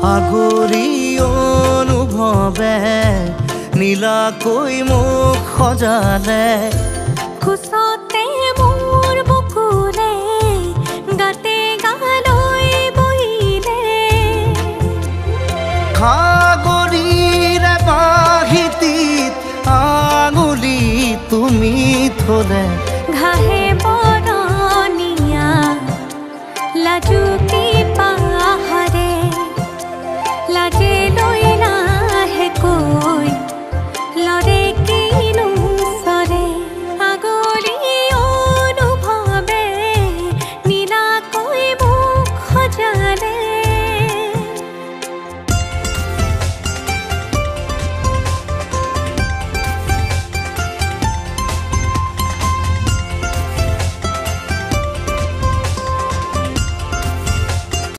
আগৰি অনুভৱে নীলাকৈ মোক সজালে, খোজতে মোৰ বুকুৰে গাতে গালৈ বহিলে, সাগৰীৰে বাহিতিত আঙুলি তুমি থলে